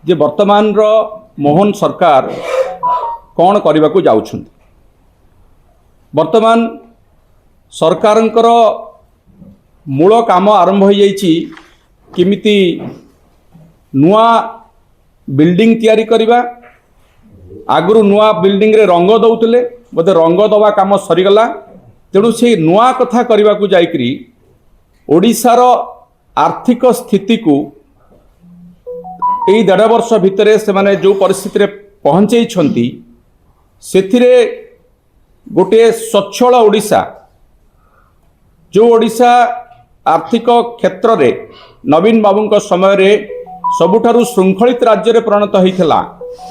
जे वर्तमान मोहन सरकार कौन करने को जाउछुंती। वर्तमान सरकारंकर मूल काम आरंभ हो जाइछि किमिति नुआ बिल्डिंग तैयारी करवा। आगु नुआ बिल्डिंग रे रंग दौले बोधे रंग दवा काम सरीगला। तेणु से नुआ कथा करने को जाइकरी ओडिशार आर्थिक स्थिति को यही 1.5 वर्ष भितर से माने जो परिस्थिति पहुँचे से गोटे स्वच्छल ओडिशा जो ओडिशा आर्थिक क्षेत्र रे नवीन बाबू समय रे सबुठारु श्रृंखलित राज्य में परिणत होता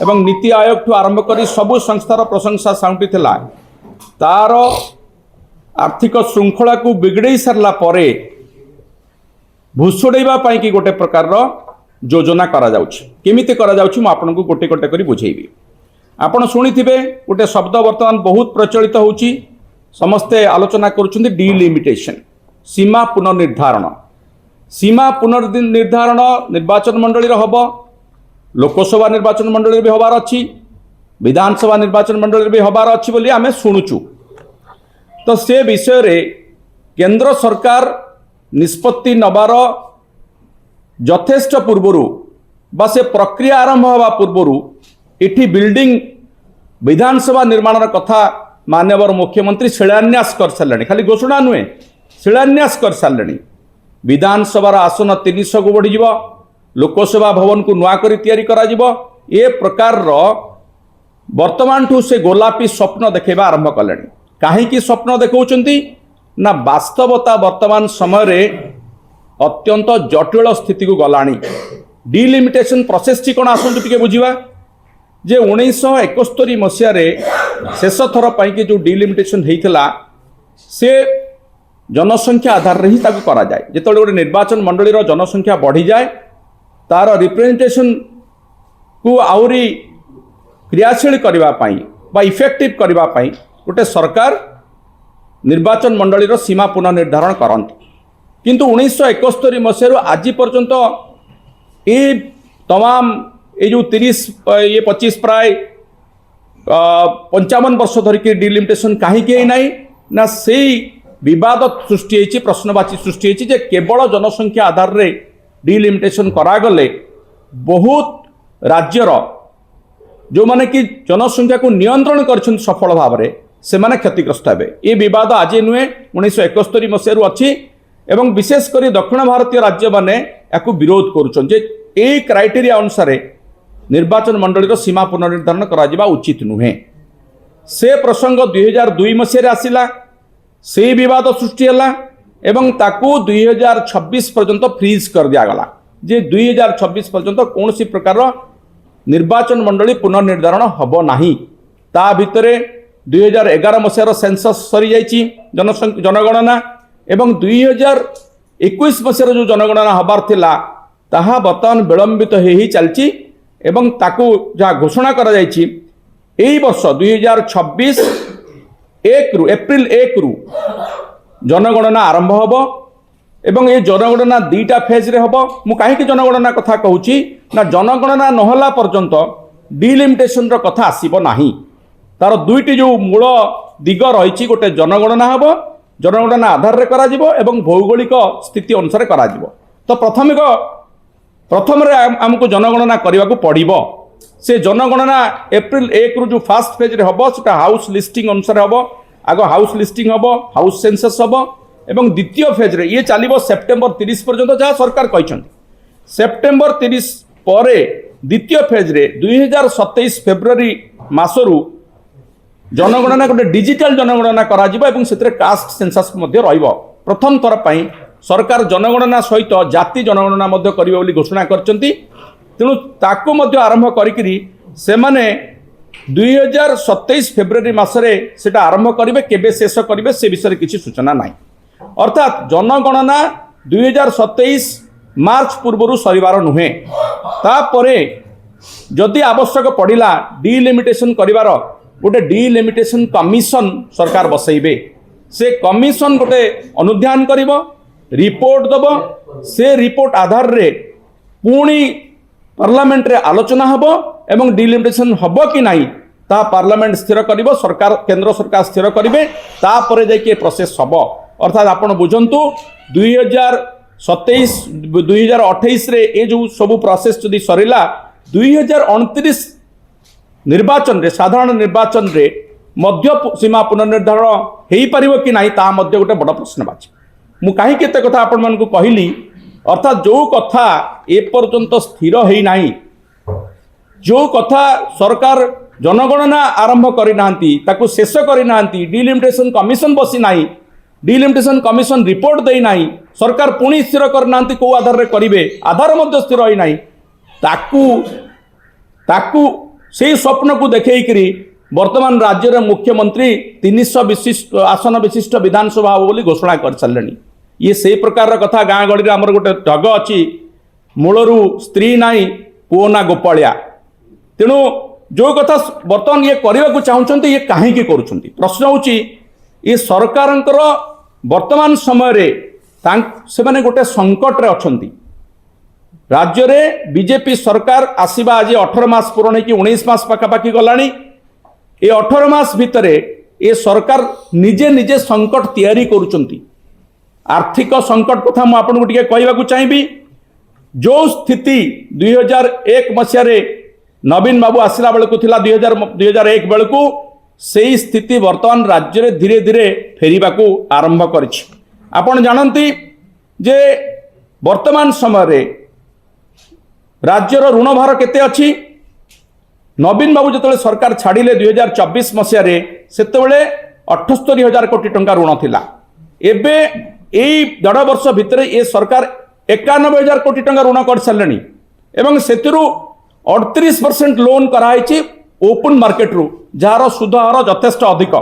एवं नीति आयोग ठू आरंभ कर सबु संस्थार प्रशंसा साउंटी तार आर्थिक श्रृंखला को बिगड़े सारला परे भुसुड़ेबा पाई कि गोटे प्रकार योजना करा जाउछि। केमिति करा जाउछि मु आपनकु गोटे गोटे करी बुझेइबी। आपण शुणिथिबे गोटे शब्द वर्तमान बहुत प्रचलित होउछि, समस्ते आलोचना करूछन्ति डिलिमिटेशन, सीमा पुनर्निर्धारण। सीमा पुनर्निर्धारण निर्वाचन मंडली रे हबो, लोकसभा निर्वाचन मंडली रे भी हबार अछि, विधानसभा निर्वाचन मंडली रे भी हबार अछि बोली आमे शुणुछु। तो से विषय रे केंद्र सरकार निष्पत्ति नबार यथेष्ट पूर्वरु बा से प्रक्रिया आरंभ हवा पूर्वरु इठी बिल्डिंग विधानसभा निर्माण कथा माननीय मुख्यमंत्री शिलान्यास कर सारे, खाली घोषणा नुहे शिलान्यास कर सारे। विधानसभार आसन 300 को बढ़ी, लोकसभा भवन को नुआ करी तैयारी करा जिवो। ए प्रकार वर्तमान ठू से गोलापी स्वप्न देखेबा आरंभ कले। कहीं स्वप्न देखौचंती ना वास्तवता वर्तमान समय रे अत्यंत जटिल स्थिति को गलानी। डिलिमिटेशन प्रोसेस टी कोन आसंतु टिके बुझिबा जे 1971 मसीह रे शेष थर पाई कि जो डिलिमिटेशन हेइतला से जनसंख्या आधार रे ही ताकू करा जाए। जेतले गोटे निर्वाचन मंडली रो जनसंख्या बढ़ी जाए तार रिप्रेजेंटेशन को आउरी क्रियाशील करबा पाई बा इफेक्टिव करबा पाई गोटे सरकार निर्वाचन मंडली रो सीमा पुनर्निर्धारण करती। किंतु 1971 मसीह आज पर्यंत ये तमाम ये जो 25 प्राय 55 वर्ष धरिक डिलिमिटेशन कहीं ना ना से विवाद सृष्टि होती, प्रश्नवाची सृष्टि होती जे केवल जनसंख्या आधार रे डिलिमिटेशन करागले बहुत राज्यर जो माने कि जनसंख्या को नियंत्रण कर सफल भाव में से माने क्षतिग्रस्त हे। ये विवाद आज नुहे 1971 मसीह अच्छी एवं विशेषकर दक्षिण भारतीय राज्य माने याकू विरोध करुछन जे ए क्राइटेरिया अनुसार निर्वाचन मंडली सीमा पुनर्निर्धारण करा उचित नुहे। से प्रसंग 2002 मसीह आसिला, से विवाद सृष्टि है एवं ताकू 2026 पर्यंत फ्रीज कर दिगला जे 2026 पर्यंत कौन सी प्रकार निर्वाचन मंडली पुनर्निर्धारण हब नाही। ता भितरे 2011 मसीहार सेंसस सरी जाइछि जनगणना एवं 2021 मसीहार जो जनगणना हबार थिला ताहा वर्तमान विलंबित ही चलछि एवं ताकू जहाँ घोषणा करा जाइछि एई वर्ष 2026 एप्रिल 1 रु जनगणना आरंभ हब एवं ये जनगणना 2टा फेज रे हब। मु काहे जनगणना कथा कहूछि ना जनगणना नहला पर्यंत डिलिमिटेशन रो कथा आसीबो नाही। तार 2टी जो मूल दिग रही गोटे जनगणना हम जनगणना आधार रे करा जिवो एवं भौगोलिक स्थिति अनुसार करा जिवो। तो प्रथम आमको जनगणना करने को पड़ो। से जनगणना एप्रिल 1 रु जो फास्ट फेज रे हम से हाउस लिस्टिंग अनुसार हम आग हाउस लिस्टिंग हम हाउस सेंसस हम एवं द्वितीय फेज रे ये चलो सेप्टेम्बर 30 पर्यंत जहाँ सरकार कहते सेप्टेम्बर 30 पर द्वितीय फेज रे 2027 फेब्रुआरी मासरू जनगणना गोटे डिजिटल जनगणना करा जिवो एवं सेतरे कास्ट सेंसस मध्य रहिबो। प्रथम थर पई सरकार जनगणना सहित जाति जनगणना मध्य करिवे बोली घोषणा करचंती। तेणु ताकू मध्य आरंभ करिकरी से माने 2027 फेब्रुआरी मासरे सेटा आरंभ करिवे, केबे शेष करिवे से विषय किछि सूचना नाही। अर्थात जनगणना 2027 मार्च पूर्व सरिवार नुहे। तापरे जदि आवश्यक पड़िला डिलिमिटेशन करिवार गोटे डिलिमिटेशन कमिशन सरकार बसैबे। से कमिशन गोटे अनुध्यान करिवो, रिपोर्ट दबो, से रिपोर्ट आधार रे पुणी पार्लियामेंट रे आलोचना हबो एवं डिलिमिटेशन हबो कि नहीं ता पार्लियामेंट स्थिर करिवो, सरकार केंद्र सरकार स्थिर करिवे, तापर जाके प्रोसेस हबो। अर्थात आपण बुझंतु 2027 2028 रे ए जो सब प्रोसेस जदि सरिला 2029 निर्वाचन रे साधारण निर्वाचन रे मध्य सीमा पुनर्निर्धारण हो पारिबो कि नहीं ता मध्य गोटे बड़ प्रश्नवाची। मु कहीं केते कथा आपण मानकु कहली, अर्थात जो कथा ए पर्यंत स्थिर होई नाही, जो कथा सरकार जनगणना आरंभ करि नांती ताकू शेष करि नांती, डिलिमिटेशन कमिशन बसी नाही, डिलिमिटेशन कमिशन रिपोर्ट देई नाही, सरकार पुणी स्थिर कर नांती को आधार रे करिवे, आधार मध्य स्थिर होई नाही, ताकू से स्वप्न को देखैकरी वर्तमान राज्य रे मुख्यमंत्री 300 आसन विशिष्ट विधानसभा बोली घोषणा कर सारलेनी। ये से प्रकार कथा गाँ गली आमर गोटे ढग अच्छी मूलरू स्त्री नाई पुओ ना गोपालिया, तेणु जो कथा बर्तमान ये करने को चाहते ये कहीं करुँच प्रश्न होची ये सरकारंकर वर्तमान समय रे से माने गोटे संकट रे अछंती। राज्य रे बीजेपी सरकार आसीबा आज 18 मास पूर्ण कि 19 मास पाखापाखि गलानी। ये 18 मास भितरे ये सरकार निजे निजे संकट तैयारी करुचंती। आर्थिक संकट कथा मु आपन को टिके कहबा को चाहिबी। जो स्थिति 2001 मसिया रे नवीन बाबू आसला बेलू थिला 2001 बेलू से स्थिति वर्तमान राज्य रे धीरे धीरे फेरिबा को आरंभ करिछि। आपण जानंती जे वर्तमान समय रे राज्यर ऋण भार केते अछि। नवीन बाबू जो सरकार छाड़िले 2024 मसीह सेतबेले 78,000 कोटी टंका ऋण थिला। एबे एई 1.5 वर्ष भितर ये सरकार 91,000 कोटी टंका ऋण कर सारलेनी एवं सेतिरु 38% लोन कराई ओपन मार्केट रु जार सुध हार यथेष्ट अधिक।